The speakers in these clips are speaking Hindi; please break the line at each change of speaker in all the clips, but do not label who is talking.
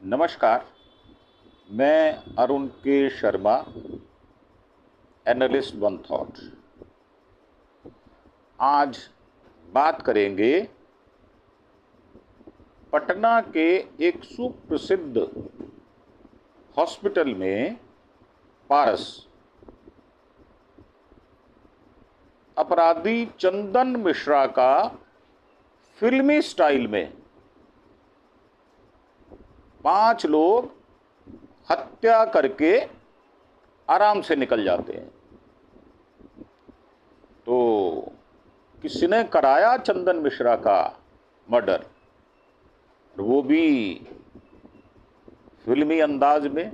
नमस्कार। मैं अरुण के शर्मा, एनालिस्ट वन थॉट। आज बात करेंगे पटना के एक सुप्रसिद्ध हॉस्पिटल में पारस अपराधी चंदन मिश्रा का फिल्मी स्टाइल में 5 लोग हत्या करके आराम से निकल जाते हैं। तो किसने कराया चंदन मिश्रा का मर्डर, वो भी फिल्मी अंदाज में।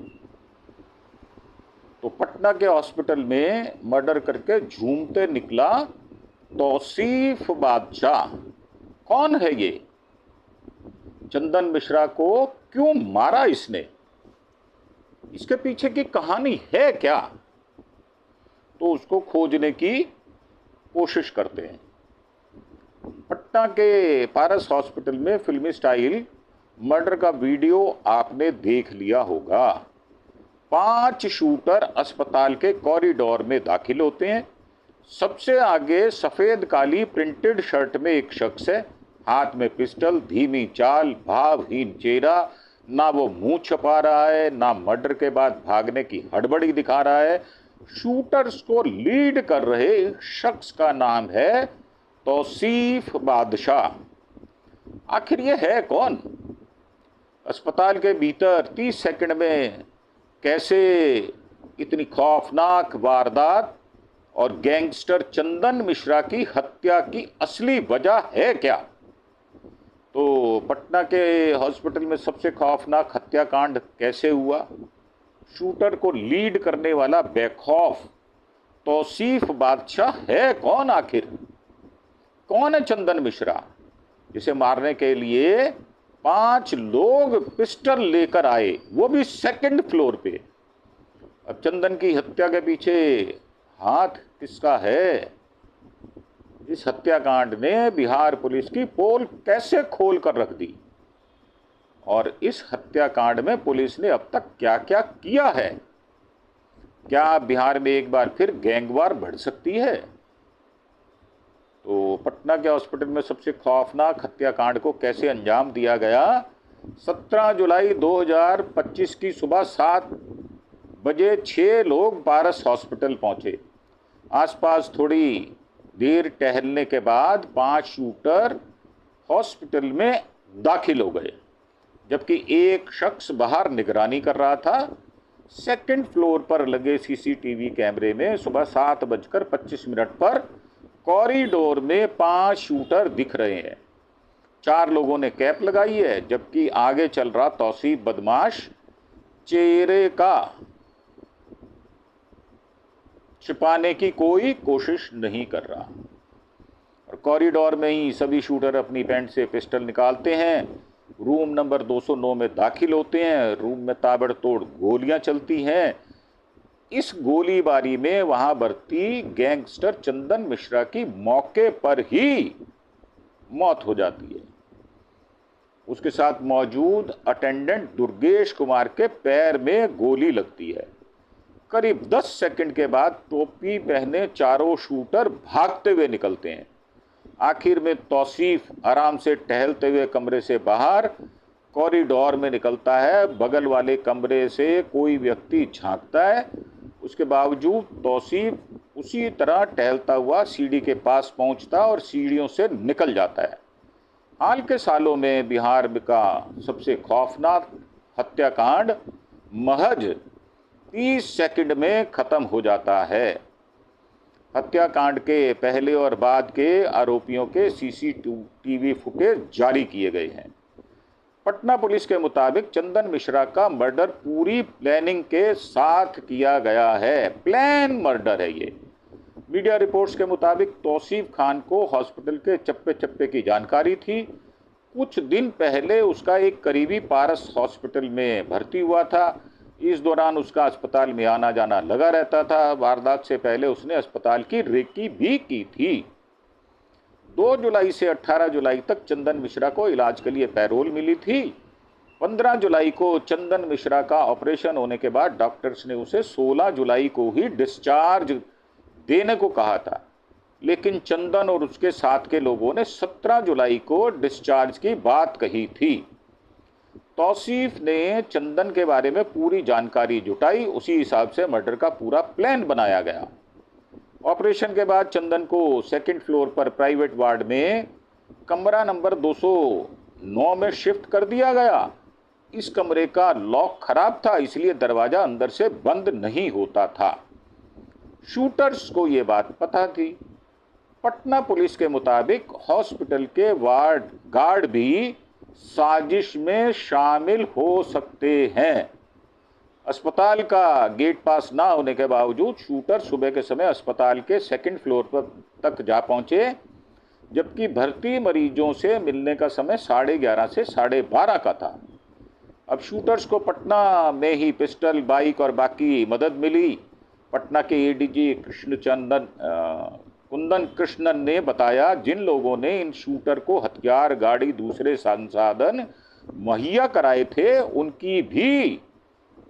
तो पटना के हॉस्पिटल में मर्डर करके झूमते निकला तौसीफ बादशाह। कौन है ये? चंदन मिश्रा को क्यों मारा इसने? इसके पीछे की कहानी है क्या? तो उसको खोजने की कोशिश करते हैं। पटना के पारस हॉस्पिटल में फिल्मी स्टाइल मर्डर का वीडियो आपने देख लिया होगा। 5 शूटर अस्पताल के कॉरिडोर में दाखिल होते हैं। सबसे आगे सफेद काली प्रिंटेड शर्ट में एक शख्स है, हाथ में पिस्टल, धीमी चाल, भावहीन चेहरा। ना वो मुंह छुपा रहा है, ना मर्डर के बाद भागने की हड़बड़ी दिखा रहा है। शूटर्स को लीड कर रहे शख्स का नाम है तौसीफ बादशाह। आखिर ये है कौन? अस्पताल के भीतर 30 सेकंड में कैसे इतनी खौफनाक वारदात और गैंगस्टर चंदन मिश्रा की हत्या की असली वजह है क्या? तो पटना के हॉस्पिटल में सबसे खौफनाक हत्याकांड कैसे हुआ? शूटर को लीड करने वाला बेखौफ तौसीफ बादशाह है कौन? आखिर कौन है चंदन मिश्रा, जिसे मारने के लिए 5 लोग पिस्टल लेकर आए, वो भी 2nd फ्लोर पे? अब चंदन की हत्या के पीछे हाथ किसका है? इस हत्याकांड ने बिहार पुलिस की पोल कैसे खोल कर रख दी? और इस हत्याकांड में पुलिस ने अब तक क्या क्या किया है? क्या बिहार में एक बार फिर गैंगवार बढ़ सकती है? तो पटना के हॉस्पिटल में सबसे खौफनाक हत्याकांड को कैसे अंजाम दिया गया? 17 जुलाई 2025 की सुबह 7 बजे 6 लोग पारस हॉस्पिटल पहुंचे। आसपास थोड़ी देर टहलने के बाद 5 शूटर हॉस्पिटल में दाखिल हो गए, जबकि एक शख्स बाहर निगरानी कर रहा था। 2nd फ्लोर पर लगे सीसीटीवी कैमरे में सुबह 7:25 पर कॉरिडोर में 5 शूटर दिख रहे हैं। 4 लोगों ने कैप लगाई है, जबकि आगे चल रहा तौसीफ बदमाश चेहरे का छिपाने की कोई कोशिश नहीं कर रहा। और कॉरिडोर में ही सभी शूटर अपनी पैंट से पिस्टल निकालते हैं, रूम नंबर 209 में दाखिल होते हैं। रूम में ताबड़तोड़ गोलियां चलती हैं। इस गोलीबारी में वहां भर्ती गैंगस्टर चंदन मिश्रा की मौके पर ही मौत हो जाती है। उसके साथ मौजूद अटेंडेंट दुर्गेश कुमार के पैर में गोली लगती है। करीब 10 सेकंड के बाद टोपी पहने चारों शूटर भागते हुए निकलते हैं। आखिर में तौसीफ आराम से टहलते हुए कमरे से बाहर कॉरिडोर में निकलता है। बगल वाले कमरे से कोई व्यक्ति झांकता है। उसके बावजूद तौसीफ उसी तरह टहलता हुआ सीढ़ी के पास पहुंचता और सीढ़ियों से निकल जाता है। हाल के सालों में बिहार का सबसे खौफनाक हत्याकांड महज 30 सेकंड में खत्म हो जाता है। हत्याकांड के पहले और बाद के आरोपियों के सीसीटीवी फुटेज जारी किए गए हैं। पटना पुलिस के मुताबिक चंदन मिश्रा का मर्डर पूरी प्लानिंग के साथ किया गया है। प्लान मर्डर है ये। मीडिया रिपोर्ट्स के मुताबिक तौसीफ खान को हॉस्पिटल के चप्पे चप्पे की जानकारी थी। कुछ दिन पहले उसका एक करीबी पारस हॉस्पिटल में भर्ती हुआ था। इस दौरान उसका अस्पताल में आना जाना लगा रहता था। वारदात से पहले उसने अस्पताल की रेकी भी की थी। 2 जुलाई से 18 जुलाई तक चंदन मिश्रा को इलाज के लिए पैरोल मिली थी। 15 जुलाई को चंदन मिश्रा का ऑपरेशन होने के बाद डॉक्टर्स ने उसे 16 जुलाई को ही डिस्चार्ज देने को कहा था, लेकिन चंदन और उसके साथ के लोगों ने 17 जुलाई को डिस्चार्ज की बात कही थी। तौसीफ ने चंदन के बारे में पूरी जानकारी जुटाई, उसी हिसाब से मर्डर का पूरा प्लान बनाया गया। ऑपरेशन के बाद चंदन को सेकंड फ्लोर पर प्राइवेट वार्ड में कमरा नंबर 209 में शिफ्ट कर दिया गया। इस कमरे का लॉक खराब था, इसलिए दरवाजा अंदर से बंद नहीं होता था। शूटर्स को ये बात पता थी। पटना पुलिस के मुताबिक हॉस्पिटल के वार्ड गार्ड भी साजिश में शामिल हो सकते हैं। अस्पताल का गेट पास ना होने के बावजूद शूटर सुबह के समय अस्पताल के सेकंड फ्लोर पर तक जा पहुंचे, जबकि भर्ती मरीजों से मिलने का समय 11:30 से 12:30 का था। अब शूटर्स को पटना में ही पिस्टल, बाइक और बाकी मदद मिली। पटना के एडीजी कुंदन कृष्णन ने बताया, जिन लोगों ने इन शूटर को हथियार, गाड़ी, दूसरे संसाधन मुहैया कराए थे, उनकी भी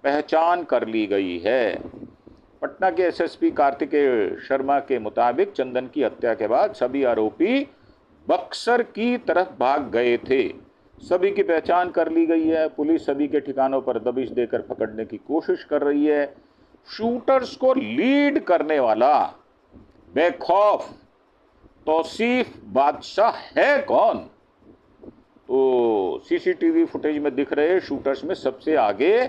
पहचान कर ली गई है। पटना के एसएसपी कार्तिकेय शर्मा के मुताबिक चंदन की हत्या के बाद सभी आरोपी बक्सर की तरफ भाग गए थे। सभी की पहचान कर ली गई है। पुलिस सभी के ठिकानों पर दबिश देकर पकड़ने की कोशिश कर रही है। शूटर्स को लीड करने वाला बेखौफ तौसीफ बादशाह है कौन? तो सीसीटीवी फुटेज में दिख रहे शूटर्स में सबसे आगे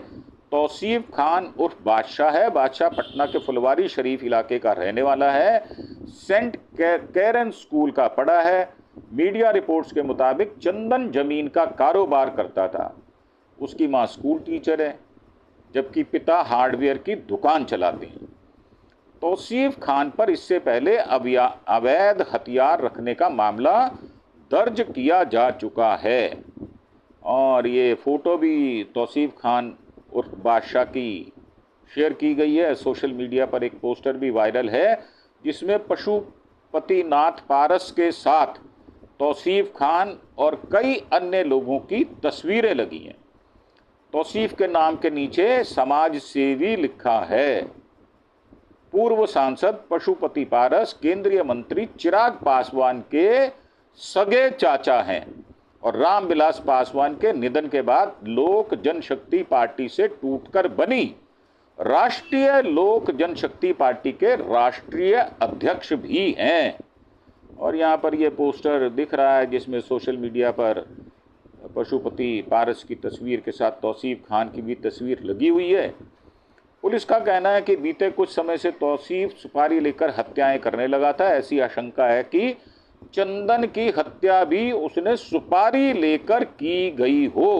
तौसीफ खान उर्फ बादशाह है। बादशाह पटना के फुलवारी शरीफ इलाके का रहने वाला है। सेंट कैरन स्कूल का पढ़ा है। मीडिया रिपोर्ट्स के मुताबिक चंदन जमीन का कारोबार करता था। उसकी मां स्कूल टीचर है, जबकि पिता हार्डवेयर की दुकान चलाते हैं। तौसीफ खान पर इससे पहले अवैध हथियार रखने का मामला दर्ज किया जा चुका है। और ये फोटो भी तौसीफ खान उर्फ बादशाह की शेयर की गई है। सोशल मीडिया पर एक पोस्टर भी वायरल है, जिसमें पशुपतिनाथ पारस के साथ तौसीफ खान और कई अन्य लोगों की तस्वीरें लगी हैं। तौसीफ के नाम के नीचे समाज सेवी लिखा है। पूर्व सांसद पशुपति पारस केंद्रीय मंत्री चिराग पासवान के सगे चाचा हैं और रामविलास पासवान के निधन के बाद लोक जनशक्ति पार्टी से टूटकर बनी राष्ट्रीय लोक जनशक्ति पार्टी के राष्ट्रीय अध्यक्ष भी हैं। और यहाँ पर ये पोस्टर दिख रहा है, जिसमें सोशल मीडिया पर पशुपति पारस की तस्वीर के साथ तौसीफ खान की भी तस्वीर लगी हुई है। पुलिस का कहना है कि बीते कुछ समय से तौसीफ सुपारी लेकर हत्याएं करने लगा था। ऐसी आशंका है कि चंदन की हत्या भी उसने सुपारी लेकर की गई हो।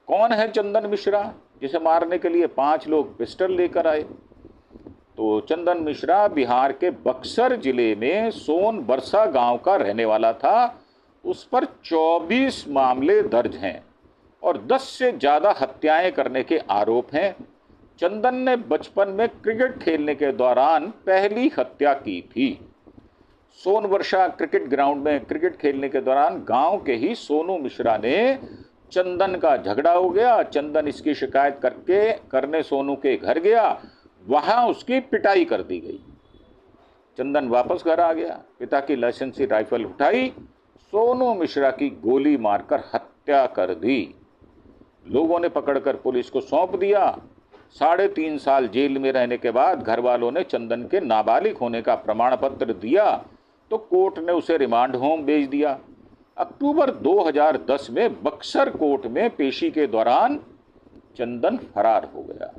कौन है चंदन मिश्रा, जिसे मारने के लिए 5 लोग पिस्टल लेकर आए? तो चंदन मिश्रा बिहार के बक्सर जिले में सोनबरसा गांव का रहने वाला था। उस पर 24 मामले दर्ज हैं और 10 से ज़्यादा हत्याएं करने के आरोप हैं। चंदन ने बचपन में क्रिकेट खेलने के दौरान पहली हत्या की थी। सोनवर्षा क्रिकेट ग्राउंड में क्रिकेट खेलने के दौरान गांव के ही सोनू मिश्रा ने चंदन का झगड़ा हो गया। चंदन इसकी शिकायत करने सोनू के घर गया, वहां उसकी पिटाई कर दी गई। चंदन वापस घर आ गया, पिता की लाइसेंसी राइफल उठाई, सोनू मिश्रा की गोली मारकर हत्या कर दी। लोगों ने पकड़कर पुलिस को सौंप दिया। 3.5 साल जेल में रहने के बाद घर वालों ने चंदन के नाबालिग होने का प्रमाण पत्र दिया तो कोर्ट ने उसे रिमांड होम भेज दिया। अक्टूबर 2010 में बक्सर कोर्ट में पेशी के दौरान चंदन फरार हो गया।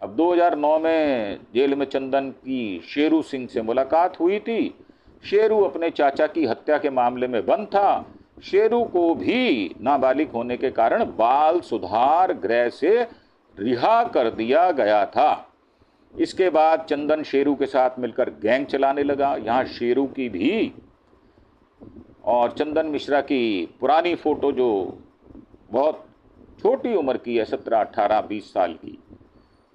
अब 2009 में जेल में चंदन की शेरू सिंह से मुलाकात हुई थी। शेरू अपने चाचा की हत्या के मामले में बंद था। शेरू को भी नाबालिग होने के कारण बाल सुधार गृह से रिहा कर दिया गया था। इसके बाद चंदन शेरू के साथ मिलकर गैंग चलाने लगा। यहाँ शेरू की भी और चंदन मिश्रा की पुरानी फोटो, जो बहुत छोटी उम्र की है, 17, 18, 20 साल की,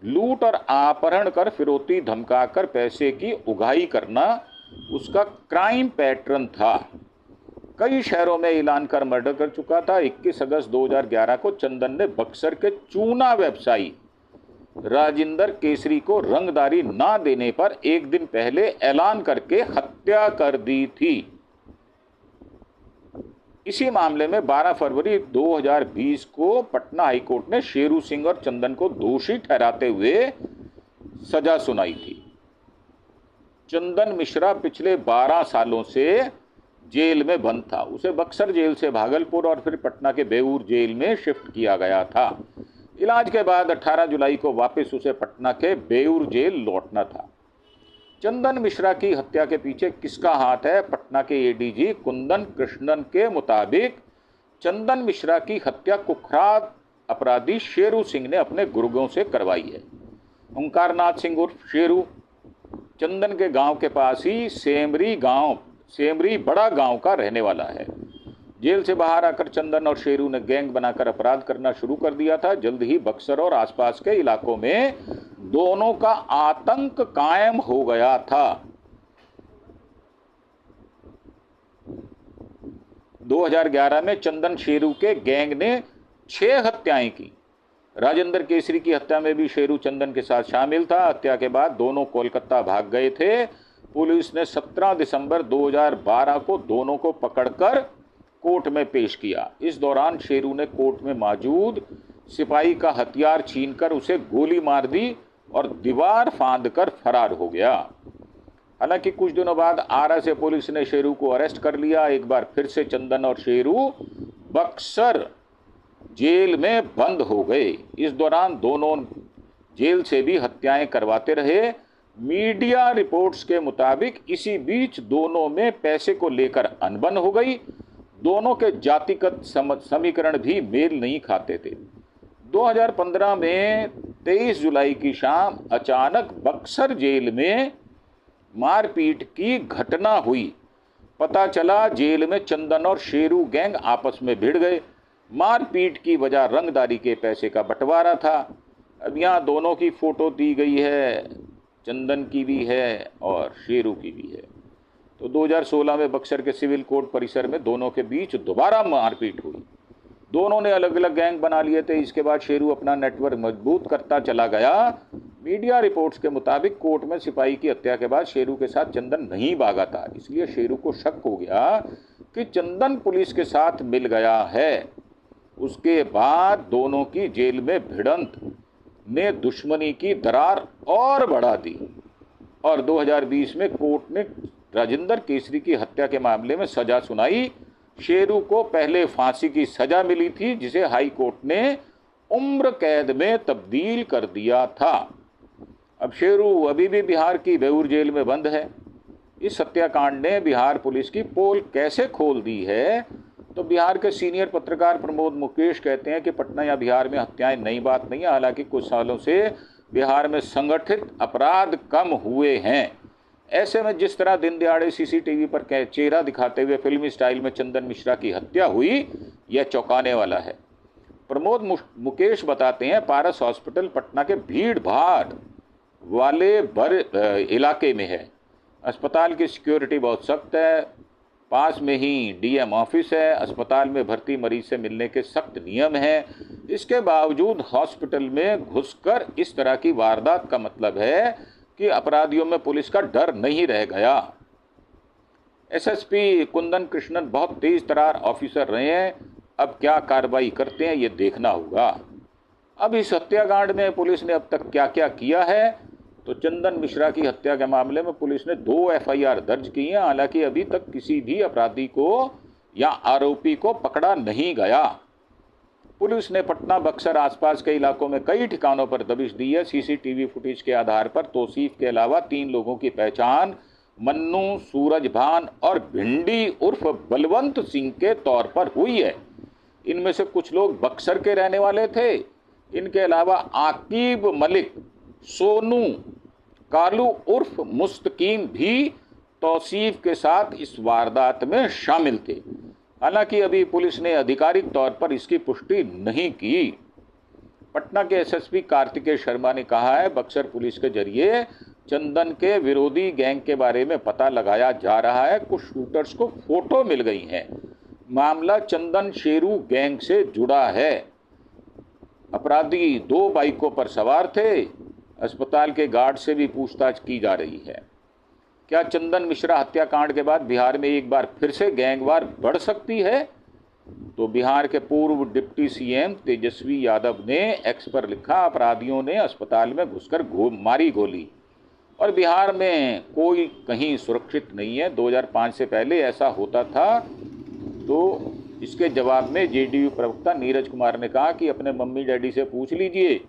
लूट और अपहरण कर फिरौती धमकाकर पैसे की उगाही करना उसका क्राइम पैटर्न था। कई शहरों में ऐलान कर मर्डर कर चुका था। 21 अगस्त 2011 को चंदन ने बक्सर के चूना व्यवसायी राजिंदर केसरी को रंगदारी ना देने पर एक दिन पहले ऐलान करके हत्या कर दी थी। इसी मामले में 12 फरवरी 2020 को पटना हाईकोर्ट ने शेरू सिंह और चंदन को दोषी ठहराते हुए सजा सुनाई थी। चंदन मिश्रा पिछले 12 सालों से जेल में बंद था। उसे बक्सर जेल से भागलपुर और फिर पटना के बेऊर जेल में शिफ्ट किया गया था। इलाज के बाद 18 जुलाई को वापस उसे पटना के बेऊर जेल लौटना था। चंदन मिश्रा की हत्या के पीछे किसका हाथ है? पटना के एडीजी कुंदन कृष्णन के मुताबिक चंदन मिश्रा की हत्या कुख्यात अपराधी शेरू सिंह ने अपने गुर्गों से करवाई है। ओंकारनाथ सिंह उर्फ शेरू चंदन के गांव के पास ही सेमरी बड़ा गांव का रहने वाला है। जेल से बाहर आकर चंदन और शेरू ने गैंग बनाकर अपराध करना शुरू कर दिया था। जल्द ही बक्सर और आसपास के इलाकों में दोनों का आतंक कायम हो गया था। 2011 में चंदन शेरू के गैंग ने 6 हत्याएं की। राजेंद्र केसरी की हत्या में भी शेरू चंदन के साथ शामिल था। हत्या के बाद दोनों कोलकाता भाग गए थे। पुलिस ने 17 दिसंबर 2012 को दोनों को पकड़कर कोर्ट में पेश किया। इस दौरान शेरू ने कोर्ट में मौजूद सिपाही का हथियार छीनकर उसे गोली मार दी और दीवार फांदकर फरार हो गया। हालांकि कुछ दिनों बाद आरा से पुलिस ने शेरू को अरेस्ट कर लिया। एक बार फिर से चंदन और शेरू बक्सर जेल में बंद हो गए। इस दौरान दोनों जेल से भी हत्याएं करवाते रहे। मीडिया रिपोर्ट्स के मुताबिक इसी बीच दोनों में पैसे को लेकर अनबन हो गई। दोनों के जातिगत समीकरण भी मेल नहीं खाते थे। 2015 में 23 जुलाई की शाम अचानक बक्सर जेल में मारपीट की घटना हुई। पता चला जेल में चंदन और शेरू गैंग आपस में भिड़ गए। मारपीट की वजह रंगदारी के पैसे का बंटवारा था। अब यहाँ दोनों की फोटो दी गई है, चंदन की भी है और शेरू की भी है। तो 2016 में बक्सर के सिविल कोर्ट परिसर में दोनों के बीच दोबारा मारपीट हुई। दोनों ने अलग अलग गैंग बना लिए थे। इसके बाद शेरू अपना नेटवर्क मजबूत करता चला गया। मीडिया रिपोर्ट्स के मुताबिक कोर्ट में सिपाही की हत्या के बाद शेरू के साथ चंदन नहीं भागा था। इसलिए शेरू को शक हो गया कि चंदन पुलिस के साथ मिल गया है। उसके बाद दोनों की जेल में भिड़ंत ने दुश्मनी की दरार और बढ़ा दी और 2020 में कोर्ट ने राजेंद्र केसरी की हत्या के मामले में सजा सुनाई। शेरू को पहले फांसी की सजा मिली थी, जिसे हाई कोर्ट ने उम्र कैद में तब्दील कर दिया था। अब शेरू अभी भी बिहार की बेऊर जेल में बंद है। इस हत्याकांड ने बिहार पुलिस की पोल कैसे खोल दी है? तो बिहार के सीनियर पत्रकार प्रमोद मुकेश कहते हैं कि पटना या बिहार में हत्याएं नई बात नहीं है। हालांकि कुछ सालों से बिहार में संगठित अपराध कम हुए हैं। ऐसे में जिस तरह दिन दिहाड़े सीसीटीवी पर चेहरा दिखाते हुए फिल्मी स्टाइल में चंदन मिश्रा की हत्या हुई, यह चौंकाने वाला है। प्रमोद मुकेश बताते हैं, पारस हॉस्पिटल पटना के भीड़ भाड़ वाले इलाके में है। अस्पताल की सिक्योरिटी बहुत सख्त है। पास में ही डीएम ऑफिस है। अस्पताल में भर्ती मरीज से मिलने के सख्त नियम हैं। इसके बावजूद हॉस्पिटल में घुसकर इस तरह की वारदात का मतलब है कि अपराधियों में पुलिस का डर नहीं रह गया। एसएसपी कुंदन कृष्णन बहुत तेज तरार ऑफिसर रहे हैं। अब क्या कार्रवाई करते हैं ये देखना होगा। अब इस हत्याकांड में पुलिस ने अब तक क्या क्या किया है? तो चंदन मिश्रा की हत्या के मामले में पुलिस ने 2 एफआईआर दर्ज की हैं। हालांकि अभी तक किसी भी अपराधी को या आरोपी को पकड़ा नहीं गया। पुलिस ने पटना, बक्सर आसपास के इलाकों में कई ठिकानों पर दबिश दी है। सीसीटीवी फुटेज के आधार पर तौसीफ के अलावा 3 लोगों की पहचान मन्नू, सूरजभान और भिंडी उर्फ बलवंत सिंह के तौर पर हुई है। इनमें से कुछ लोग बक्सर के रहने वाले थे। इनके अलावा आकिब मलिक, सोनू, कालू उर्फ मुस्तकीम भी तौसीफ के साथ इस वारदात में शामिल थे। हालांकि अभी पुलिस ने आधिकारिक तौर पर इसकी पुष्टि नहीं की। पटना के एसएसपी कार्तिकेय शर्मा ने कहा है, बक्सर पुलिस के जरिए चंदन के विरोधी गैंग के बारे में पता लगाया जा रहा है। कुछ शूटर्स को फोटो मिल गई हैं। मामला चंदन शेरू गैंग से जुड़ा है। अपराधी 2 बाइकों पर सवार थे। अस्पताल के गार्ड से भी पूछताछ की जा रही है। क्या चंदन मिश्रा हत्याकांड के बाद बिहार में एक बार फिर से गैंगवार बढ़ सकती है? तो बिहार के पूर्व डिप्टी सीएम तेजस्वी यादव ने एक्स पर लिखा, अपराधियों ने अस्पताल में घुसकर मारी गोली और बिहार में कोई कहीं सुरक्षित नहीं है। 2005 से पहले ऐसा होता था। तो इसके जवाब में जेडीयू प्रवक्ता नीरज कुमार ने कहा कि अपने मम्मी डैडी से पूछ लीजिए।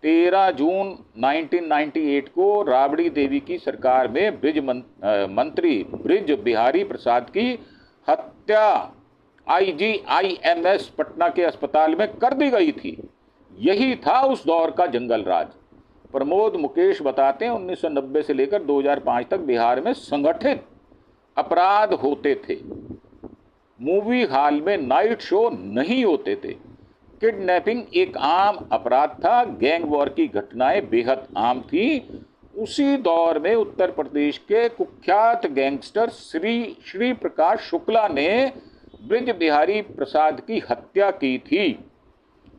13 जून 1998 को राबड़ी देवी की सरकार में मंत्री ब्रिज बिहारी प्रसाद की हत्या IGIMS पटना के अस्पताल में कर दी गई थी। यही था उस दौर का जंगल राज। प्रमोद मुकेश बताते हैं 1990 से लेकर 2005 तक बिहार में संगठित अपराध होते थे। मूवी हॉल में नाइट शो नहीं होते थे। किडनैपिंग एक आम अपराध था। गैंग वॉर की घटनाएं बेहद आम थी। उसी दौर में उत्तर प्रदेश के कुख्यात गैंगस्टर श्री प्रकाश शुक्ला ने ब्रिज बिहारी प्रसाद की हत्या की थी।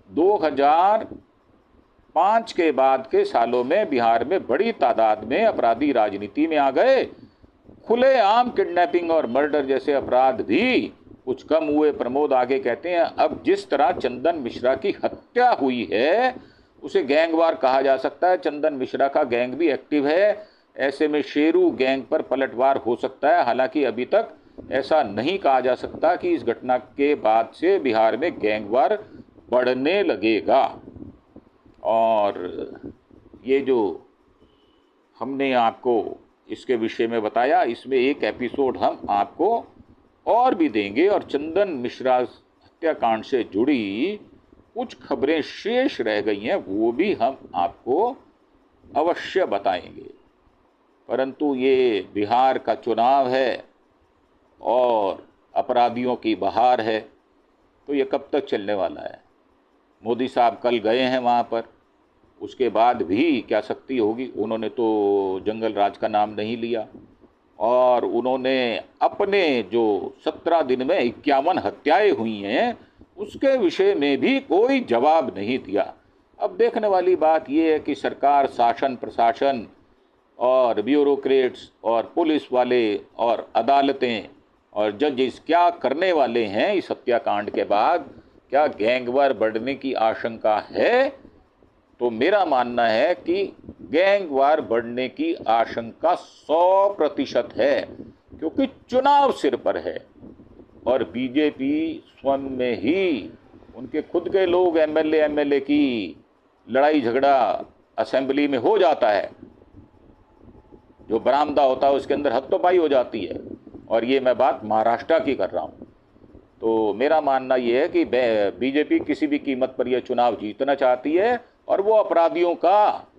2005 के बाद के सालों में बिहार में बड़ी तादाद में अपराधी राजनीति में आ गए। खुलेआम किडनैपिंग और मर्डर जैसे अपराध भी कुछ कम हुए। प्रमोद आगे कहते हैं, अब जिस तरह चंदन मिश्रा की हत्या हुई है उसे गैंगवार कहा जा सकता है। चंदन मिश्रा का गैंग भी एक्टिव है। ऐसे में शेरू गैंग पर पलटवार हो सकता है। हालांकि अभी तक ऐसा नहीं कहा जा सकता कि इस घटना के बाद से बिहार में गैंगवार बढ़ने लगेगा। और ये जो हमने आपको इसके विषय में बताया, इसमें एक एपिसोड हम आपको और भी देंगे और चंदन मिश्रा हत्याकांड से जुड़ी कुछ खबरें शेष रह गई हैं वो भी हम आपको अवश्य बताएंगे। परंतु ये बिहार का चुनाव है और अपराधियों की बहार है, तो ये कब तक चलने वाला है? मोदी साहब कल गए हैं वहाँ पर, उसके बाद भी क्या शक्ति होगी? उन्होंने तो जंगल राज का नाम नहीं लिया और उन्होंने अपने जो 17 दिन में 51 हत्याएं हुई हैं उसके विषय में भी कोई जवाब नहीं दिया। अब देखने वाली बात यह है कि सरकार, शासन प्रशासन और ब्यूरोक्रेट्स और पुलिस वाले और अदालतें और जजेस क्या करने वाले हैं इस हत्याकांड के बाद। क्या गैंगवार बढ़ने की आशंका है? तो मेरा मानना है कि गैंगवार बढ़ने की आशंका 100% है, क्योंकि चुनाव सिर पर है और बीजेपी स्वयं में ही उनके खुद के लोग एमएलए की लड़ाई झगड़ा असेंबली में हो जाता है। जो बरामदा होता है उसके अंदर हत्तोपाई हो जाती है। और ये मैं बात महाराष्ट्र की कर रहा हूँ। तो मेरा मानना ये है कि बीजेपी किसी भी कीमत पर यह चुनाव जीतना चाहती है और वो अपराधियों का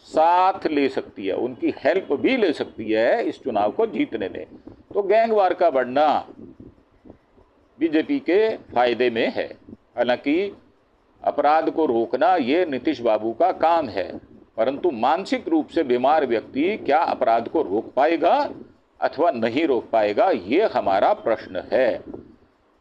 साथ ले सकती है, उनकी हेल्प भी ले सकती है इस चुनाव को जीतने में। तो गैंगवार का बढ़ना बीजेपी के फायदे में है। हालांकि अपराध को रोकना ये नीतीश बाबू का काम है, परंतु मानसिक रूप से बीमार व्यक्ति क्या अपराध को रोक पाएगा अथवा नहीं रोक पाएगा, ये हमारा प्रश्न है।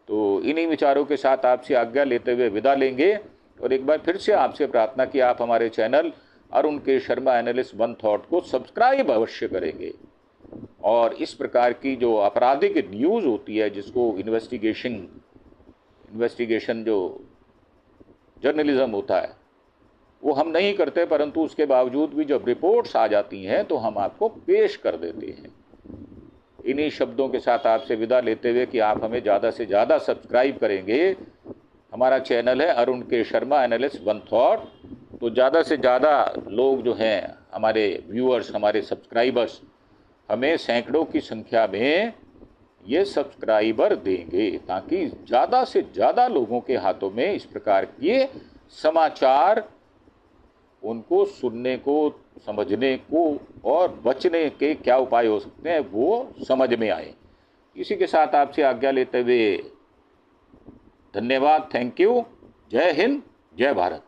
तो इन्हीं विचारों के साथ आपसे आज्ञा लेते हुए विदा लेंगे और एक बार फिर से आपसे प्रार्थना कि आप हमारे चैनल अरुण के शर्मा एनालिस्ट वन थॉट को सब्सक्राइब अवश्य करेंगे और इस प्रकार की जो आपराधिक न्यूज़ होती है, जिसको इन्वेस्टिगेशन जो जर्नलिज्म होता है वो हम नहीं करते, परंतु उसके बावजूद भी जब रिपोर्ट्स आ जाती हैं तो हम आपको पेश कर देते हैं। इन्हीं शब्दों के साथ आपसे विदा लेते हुए कि आप हमें ज़्यादा से ज़्यादा सब्सक्राइब करेंगे। हमारा चैनल है अरुण के शर्मा एनालिस्ट वन थॉट। तो ज़्यादा से ज़्यादा लोग जो हैं हमारे व्यूअर्स, हमारे सब्सक्राइबर्स, हमें सैकड़ों की संख्या में ये सब्सक्राइबर देंगे ताकि ज़्यादा से ज़्यादा लोगों के हाथों में इस प्रकार के समाचार उनको सुनने को, समझने को और बचने के क्या उपाय हो सकते हैं वो समझ में आए। इसी के साथ आपसे आज्ञा लेते हुए धन्यवाद। Thank you. जय हिंद, जय भारत।